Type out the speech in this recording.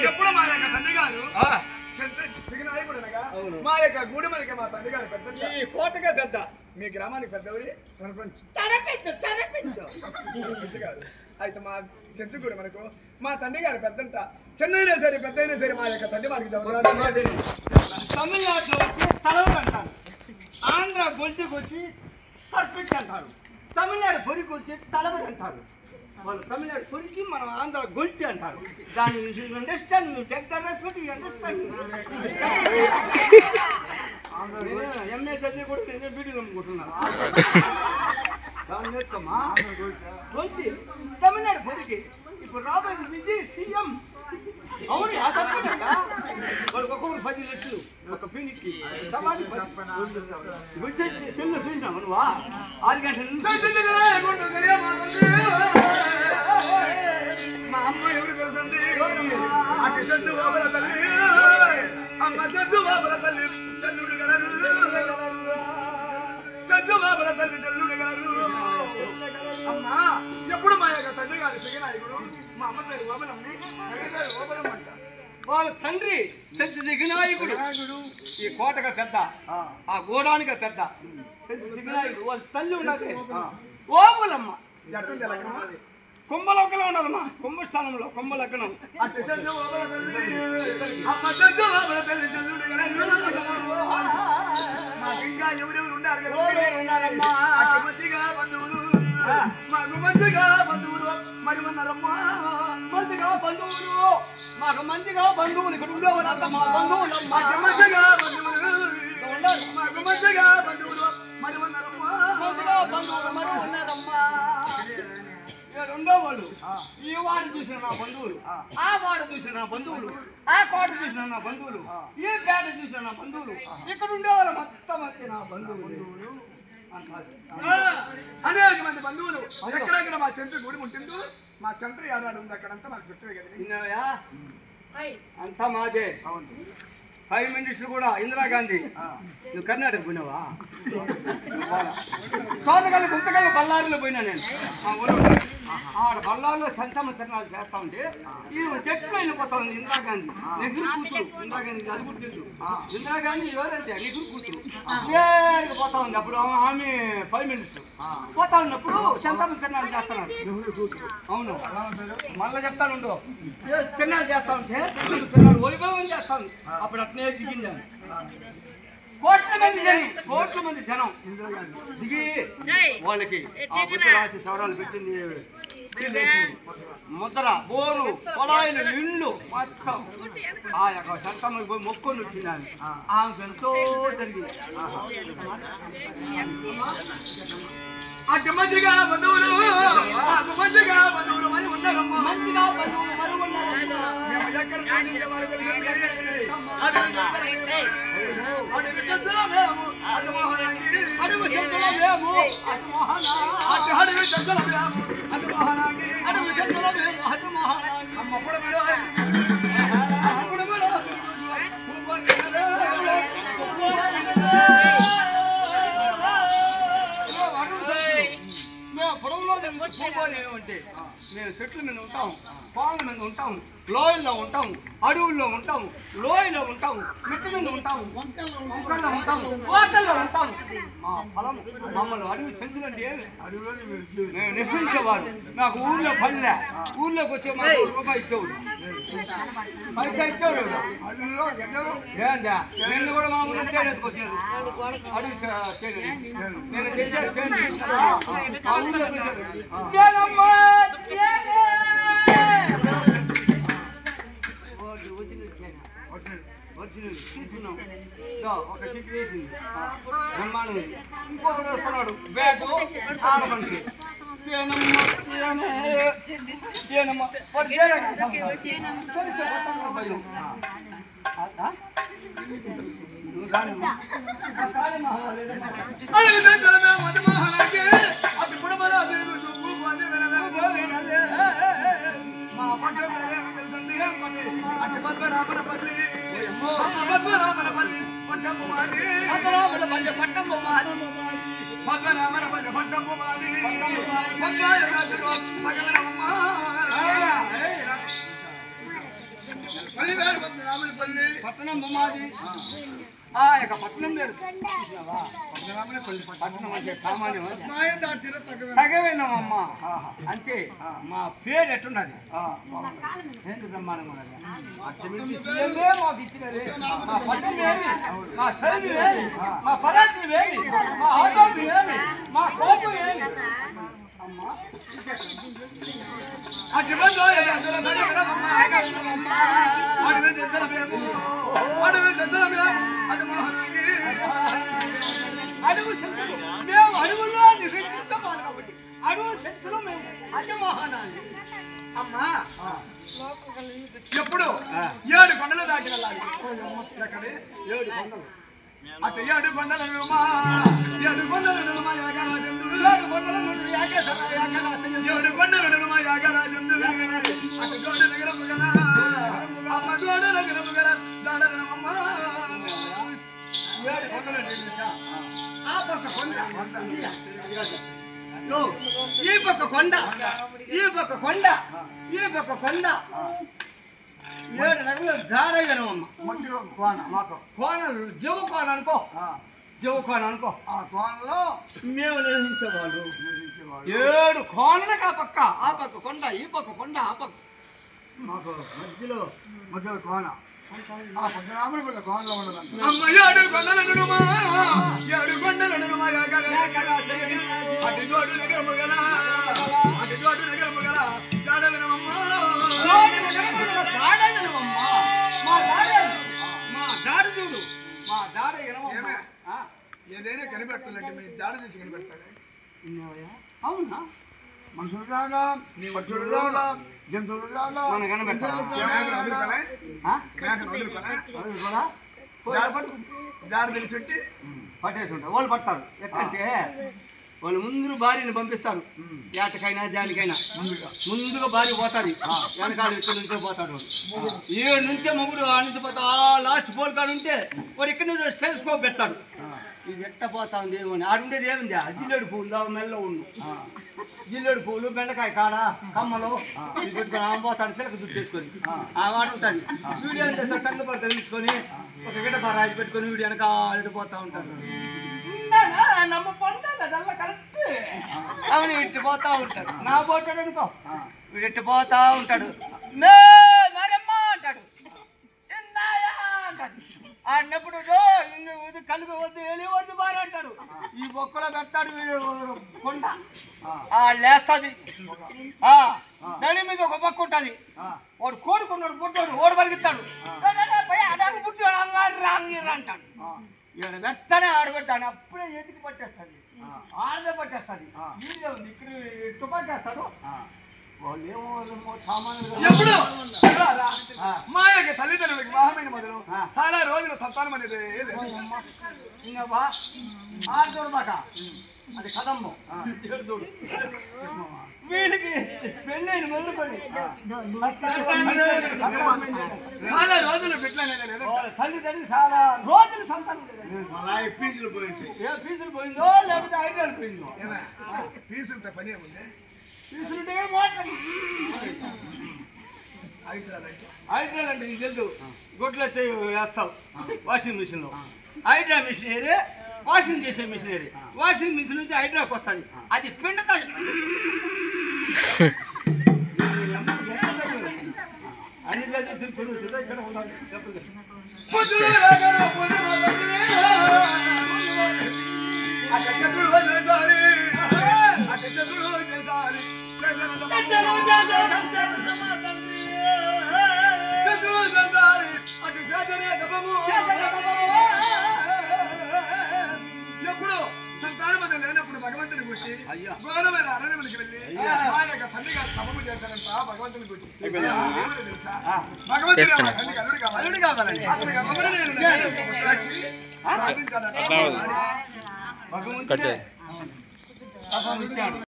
ఎప్పుడు మా యొక్క తండ్రి గారు మా యొక్క గూడెమలికి మా తండ్రి గారు పెద్ద ఈ కోటగా పెద్ద మీ గ్రామానికి పెద్దవరి సర్పంచ్ అయితే మా చెట్టు కూడా మనకు మా తండ్రి గారు పెద్దంట చిన్నైనా సరే పెద్దయినా సరే మా యొక్క తండ్రి మనకి తమిళనాడులో వచ్చి తలవరు అంటారు, ఆంధ్ర గొంతుకు వచ్చి సర్పంచ్ అంటారు, తమిళనాడు పొరికి వచ్చి తలవరు అంటారు. వాళ్ళు తమిళనాడు పొరికి మనం ఆంధ్ర గొంతి అంటారు. దాన్ని understand, take the respect, understand. MA చదివి కూడా నేనే బీడీలు అమ్ముకుంటున్నాను. దాన్ని నేర్చుకోమా గొంతి తమిళనాడు పొరికి. ఇప్పుడు రాబోయే విజయ్ సీఎం అవును చెప్పండి. వాడికి ఒక్కొక్కరు 10 లక్షలు ఒక పీనికి సమాధి సెల్లు చూసినావు నువ్వా 6 గంటల నుంచి. మా అమ్మ ఎవరు తెలుసండి? అటు చెట్టు బాబుల తల్లి, అమ్మ చెట్టు బాబుల తల్లి చల్లుడు గలరు, చెట్టు బాబుల తల్లి చల్లుడు గలరు. అమ్మా ఎప్పుడు మా యొక్క తండ్రి గారి సిగనాయకుడు, మా అమ్మ పేరు ఓబలమ్మి, పేరు ఓబలం అంట. వాళ్ళ తండ్రి చెంచు సిగనాయకుడు. ఈ కోటగా పెద్ద, ఆ గోడానికి పెద్ద చెంచు సిగనాయకుడు. వాళ్ళ తల్లి ఉన్నది ఓబలమ్మ. కుంభలగ్నం ఉన్నదమ్మా, కుంభస్థానంలో కుంభలగ్నం. అటు చెట్టు బాబుల తల్లి, అమ్మ చెట్టు బాబుల తల్లి చల్లుడు గలరు. మాకు ఇంకా ఎవరెవరు ఉన్నారు కదా? ఉన్నారమ్మా, మంచిగా బంధువులు, మాకు మంచిగా బంధువులు మరి ఉన్నారమ్మా. మంచిగా బంధువులు, మాకు మంచిగా బంధువులు ఇక్కడ ఉండేవాళ్ళంతా మా బంధువులు. మాకు మంచిగా బంధువులు, మాకు మంచిగా బంధువులు మరి ఉన్నారమ్మా. మంచిగా బంధువులు మరి ఉన్నారమ్మా. ఉండేవాళ్ళు ఈ వాడు చూసిన నా బంధువులు, ఆ వాడు చూసిన నా బంధువులు, ఆ కోట చూసిన నా బంధువులు, ఈ పేట చూసిన నా బంధువులు, ఇక్కడ ఉండేవాళ్ళు మొత్తం అంతే నా బంధువులు. అనేక మంది బంధువులు ఎక్కడెక్కడ మా చెంటు గుడి ఉంటుందో మా సెంటర్ ఏడాడు ఉంది అక్కడంతా మాకు చుట్టూ విన్నావా? అంతా మాదే. ప్రైమ్ మినిస్టర్ కూడా ఇందిరాగాంధీ. నువ్వు కర్ణాటక పోయినావా? తోటకల్లి గుంతకల్లి బళ్ళారిలో పోయినా నేను. మా ఊళ్ళో ఆడ బళ్ళారిలో సంచమ తిరణాలు చేస్తా ఉంటే ఈ చెట్టు వెళ్ళిపోతా ఉంది ఇందిరాగాంధీ. నెహ్రూ కూతురు ఇందిరాగాంధీ, అది కూడా తెలుసు. ఇందిరాగాంధీ ఎవరంటే నెహ్రూ కూతురు పోతా ఉంది. అప్పుడు ఆమె ప్రైమ్ మినిస్టర్ పోతా ఉన్నప్పుడు సంచమ తిరణాలు చేస్తున్నారు. అవును, మళ్ళీ చెప్తాను ఉండు. తిరణాలు చేస్తా ఉంటే తిరణాలు వైభవం చేస్తాను. అప్పుడు అట్నే దిగిందాను. కోట్ల మంది జనం దిగి వాళ్ళకి ఆ బుద్ధి రాసి సవరాలు పెట్టింది, ముద్ర, బోరు, పొలాయిలు, ఇళ్ళు మొత్తం ఆ యొక్క సంతమ్మకి పోయి మొక్కొని వచ్చిందని ఆమెకు ఎంతో జరిగింది. అటు మంచిగా బంధువులు, మంచిగా బంధువులు మరి ఉన్నారమ్మా. మంచిగా బంధువులు మరి ఉన్నారమ్మా. ఏమంటే మేము చెట్ల మీద ఉంటాం, పాల మీద ఉంటాం, లోయల్లో ఉంటాం, అడవుల్లో ఉంటాం, లోయలో ఉంటాం, మిట్ట మీద ఉంటాం, మొక్కల్లో ఉంటాం, కోటల్లో ఉంటాం. మా పొలం మమ్మల్ని అడవి సంచులంటే మేము నిశ్చయించేవాడు. నాకు ఊళ్ళో పల్లె, ఊళ్ళోకి వచ్చే మాకు రూపాయి ఇచ్చేవాడు, పైసా ఇచ్చేవాడు. ఏందా నిన్ను కూడా మామూలు చేయలేదుకొచ్చాను అడవి నేను తెచ్చాను. ఆ ఊళ్ళోకి వచ్చాడు తీసుకున్నాం. ఒక చిట్ వేసింది బ్రహ్మాండం. ఇంకొకరు వస్తున్నాడు బ్యాటు ఆడమనిషి. పట్టణం బొమ్మాది ఆ యొక్క పట్టణం లేదు పట్టణం అంటే సామాన్యం తగవేనామమ్మా అంటే మా పేరు ఎట్టున్నది ఎందుకు బ్రహ్మాండంగా ఉన్నది మాకు ఇచ్చినది మా పట్టణం ఏమి మా శైలి ఏమి మా పరాశులు ఏమి మా ఆటోలు ఏమి మా కోపం ఏమి అమ్మా అడుగు శక్తులు మేము అడుగులో నిరీక్షించవాలి కాబట్టి అడుగు శక్తులు మేము అజమోహనాన్ని అమ్మా ఎప్పుడు 7 కొండలు దాటి వెళ్ళాలి ఎక్కడి 7 కొండలు అటు 7 కొండలు 7 కొండలు మా యాగరాజందు 7 కొండల నుండి యాగరాజందు 7 కొండలు మా యాగరాజందు అటు జోడు నగరము గల అమ్మ జోడు నగరము గల దాడనమ్మ 7 కొండలు తెలుసా ఆ పక్క కొండ ఈ పక్క కొండ ఈ పక్క కొండ ఈ పక్క కొండ 7 నగలు జాడగనమ్మ మధ్యలో కోన మాకు కోనలు జీవ కోన అనుకో జీవ కోన అనుకో ఆ కోనలో మేము నివసించేవాళ్ళు 7 కోనలకు ఆ పక్క కొండ ఈ పక్క కొండ ఆ పక్క మాకు మధ్యలో కోన ఆ పద్మనాభుని పిల్ల కోనలో ఉండదు అమ్మ 7 కొండలనుమా 7 కొండలనుమా అటు జోడు నగరము గల జాడగనమ్మ ఏదైనా కనిపెట్టాలంటే మీ జాడ తీసి కనిపెట్టాలి అవునా మనుషులు రావడా నీ వచ్చుడు రావడా జంతువులు రావడా మనం కనిపెట్టాలి జాడ తెలిసి పెట్టి పట్టేసి ఉంటారు వాళ్ళు పడతారు ఎట్లంటే వాళ్ళు ముందు భార్యని పంపిస్తారు ఏటకైనా జాలికైనా ముందుగా భార్య పోతాది వెనకాడు ఇక్కడ నుంచే పోతాడు 7 నుంచే మొగుడు ఆ నుంచి పోతా లాస్ట్ పోల్ కాడు ఉంటే వాడు ఇక్కడ నుంచి సెల్స్కోప్ పెడతాడు ఇది ఎట్ట పోతా ఉంది ఏమని ఆడుండేది ఏముంది జిల్లేడు పూలు మెల్ల ఉండు జిల్లేడు పూలు బెండకాయ కాడ కమ్మలు ఇది పెట్టుకొని ఆమె పోతాడు పిల్లక దుడ్డు చేసుకొని ఆ మాట ఉంటుంది వీడియో అంటే టన్ను పడి తగిలించుకొని ఒక గిడ్డ రాజు పెట్టుకొని వీడియో వెనక పోతా ఉంటాడు నమ్మ పొందాల కరెక్ట్ అవును ఇట్టు పోతా ఉంటాడు నా పోతాడు అనుకో వీడు ఇట్టు పోతా ఉంటాడు మరమ్మా అంటాడు అంటాడు అన్నప్పుడు కలుగు వద్దు వెళ్ళి వద్దు బాగా అంటాడు ఈ బొక్కలో పెడతాడు వీడు కొండ లేస్తుంది దాని మీద ఒక బొక్క ఉంటుంది వాడు కోడుకున్నాడు పుట్టాడు ఓడి పరిగెత్తాడు అడాకు పుట్టాడు రాంగిర్ర అంటాడు ఇక్కడ వెత్తనే ఆడబెట్టాను అప్పుడే ఎతికి పట్టేస్తుంది ఆడదే పట్టేస్తుంది వీడియో ఉంది ఇక్కడ తుపాకేస్తాడు వాళ్ళు ఏమో ఎప్పుడు మా యొక్క తల్లిదండ్రులకి వివాహమైన మొదలు చాలా రోజుల సంతానం అనేది ఇంకా 6 దాకా అది కదమ్మ చూడు వీళ్ళకి పెళ్ళైన మొదలుకొని చాలా రోజులు పెట్టలేదు తల్లిదండ్రులు చాలా రోజులు సంతానం ఫీజులు పోయింది ఏ ఫీజులు పోయిందో లేకపోతే ఐడియాలు పోయిందో ఫీజులతో పని ఏముంది ఫీజులుంటే ఐడియాలు అంటే నీకు తెలుసు గొడ్లు అయితే వేస్తావు వాషింగ్ మిషన్లో హైడ్రా మిషనరీ వాషింగ్ చేసే మిషనరీ వాషింగ్ మిషన్ నుంచి హైడ్రాకి వస్తుంది అది పిండతా అన్నిట్లో తిరుగుతుంది ఇక్కడ ఉండాలి ఎప్పుడు సంతానం లేనప్పుడు భగవంతుని గురించి ఘోరమైన అరణ్యమునికి వెళ్ళి మా యొక్క తల్లి గారు తపము చేశారంట భగవంతుని గురించి భగవంతుని అల్లుడు కావాలండి అతనికి అమ్మని నేను ప్రార్థించాను. భగవంతుడు